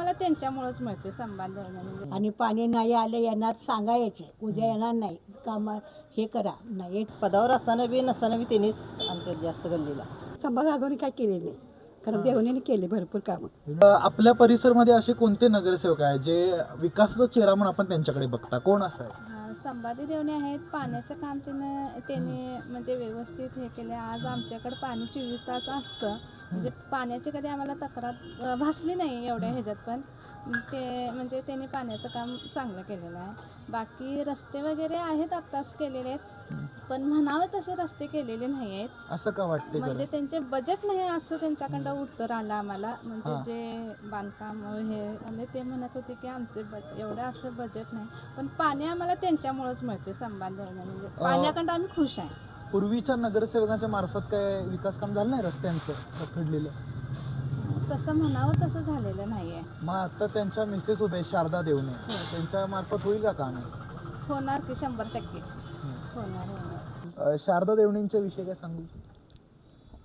आम्हाला त्यांच्यामुळेच मिळते संभान म्हणजे. आणि पाणी नाही आलं येणार सांगायचे उद्या येणार नाही काम हे करा नाही पदावर असताना बी नसताना बी त्यांनीच आमच्यात जास्त गल्लीला संभाग अजून काय केले नाही कारण देवणीने केले भरपूर कामं. आपल्या परिसरमध्ये असे कोणते नगरसेवक आहेत जे विकासाचा चेहरा म्हणून आपण त्यांच्याकडे बघता, कोण असं आहे? संभाजी देवणे आहेत. पाण्याचं काम त्यांनी म्हणजे व्यवस्थित हे केले. आज आमच्याकडे पाणी 24 तास असतं म्हणजे पाण्याची कधी आम्हाला तक्रार भासली नाही एवढ्या ह्याच्यात, पण ते म्हणजे त्यांनी पाण्याचं काम चांगलं केलेलं आहे. बाकी रस्ते वगैरे आहेत आत्ताच केलेले आहेत, पण म्हणावं तसे रस्ते केलेले नाही आहेत. असं का वाटते? म्हणजे त्यांचे बजेट नाही असं त्यांच्याकडं उत्तर आलं आम्हाला. म्हणजे जे बांधकाम हे आणि ते म्हणत होते की आमचे एवढं असं बजेट नाही, पण पाणी आम्हाला त्यांच्यामुळेच मिळते संभान म्हणजे पाण्याकडं आम्ही खुश आहे. पूर्वीच्या नगरसेवकांच्या मार्फत काय विकास काम झालं नाही रस्त्यांचं रखडलेलं? तसं म्हणावं तसं झालेलं नाही आहे. मग आता त्यांच्या मिसेस होते शारदा देवणे, त्यांच्या मार्फत होईल का काम? होणार की 100% होणार. शारदा देवणींच्या विषयी काय सांगू?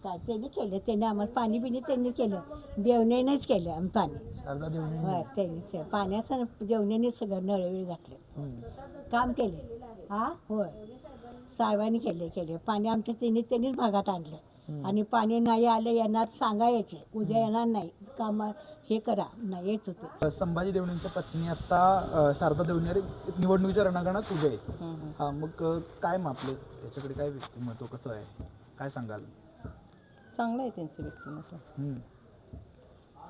काय त्यांनी केलं, त्यांनी आम्हाला पाणी बिणी त्यांनी केलं, देवणीनेच केलं आम्ही पाणी. शारदा देवणी त्यांनी पाण्याचं देवणीने सगळं नळवेळ घातले, काम केले. होय साहेबांनी केले पाणी आमच्या त्यांनीच भागात आणलं. आणि पाणी नाही आलं येणार सांगायचे उद्या येणार नाही काम हे करा नाही येत होते. संभाजी देवणींच्या पत्नी आता शारदा देवणी निवडणुकीच्या रणांगणात उभे आहेत. मग काय मापले त्याच्याकडे, काय व्यक्तिमत्व कसं आहे, काय सांगाल? चांगलं आहे त्यांचं व्यक्तिमत्व.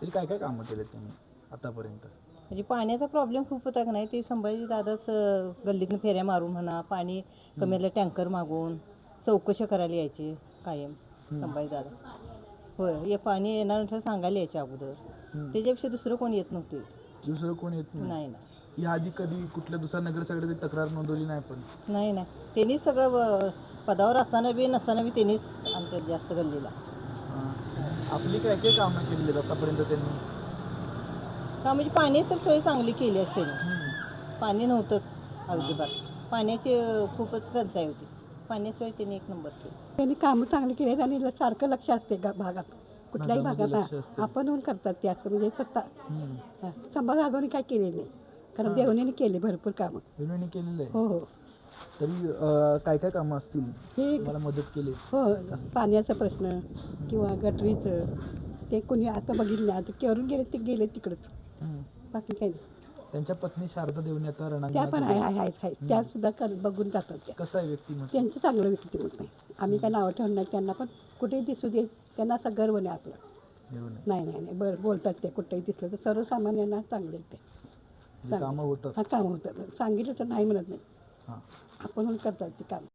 तरी काय काय कामं केले त्यांनी आतापर्यंत? म्हणजे पाण्याचा प्रॉब्लेम खूप होता का नाही, ते संभाजी दादाच गल्लीतनं फेऱ्या मारून म्हणा, पाणी कमी आलं टँकर मागून चौकशी करायला यायचे कायम संभाजी दादा. होय हे पाणी येणार सांगायला यायचे अगोदर, त्याच्यापेक्षा दुसरं कोण येत नव्हते. दुसरं कोण येत नाही या आधी कधी कुठल्या दुसऱ्या नगरसेवकाकडे तक्रार नोंदवली नाही? पण नाही त्यांनीच सगळं पदावर असताना बी नसताना बी त्यांनीच आमच्यात जास्त गल्लीला. आपली काय काय कामं केलेली आहेत आतापर्यंत त्यांनी? का म्हणजे पाण्याची तर सोय चांगली केली असते. पाणी नव्हतंच अगदीबात, पाण्याची खूपच टंचाई होती. पाण्याची सोय त्यांनी एक नंबर केली. त्यांनी कामं चांगली केली आणि सारखं लक्ष असते भागात कुठल्याही भागात आपण होऊन करतात ते असं म्हणजे स्वतः संभाग अजून काय केले नाही कारण देवणीने केले भरपूर कामं. देवणीने केलेलं आहे? हो. तरी काय काय कामं असतील हे मला मदत केली? हो पाण्याचा प्रश्न किंवा गटरीचं ते कोणी आता बघितलं नाही, आता करून गेले तिकडंच, बाकी काही नाही. त्यांच्या पत्नी शारदा देवणी आता त्या रणांगणात पण आहे त्या सुद्धा बघून जातात. त्या कसं आहे व्यक्तिमत्व त्यांचं चांगलं व्यक्तिमत्व नाही, आम्ही काय नावं ठेवणार नाही त्यांना, पण कुठेही दिसू दे त्यांना असा गर्व नाही आपला. नाही बरं बोलतात ते कुठेही दिसलं तर सर्वसामान्यांना चांगले ते कामं होतात. कामं होतात, सांगितलं तर नाही म्हणत नाही, आपण करतात ते काम.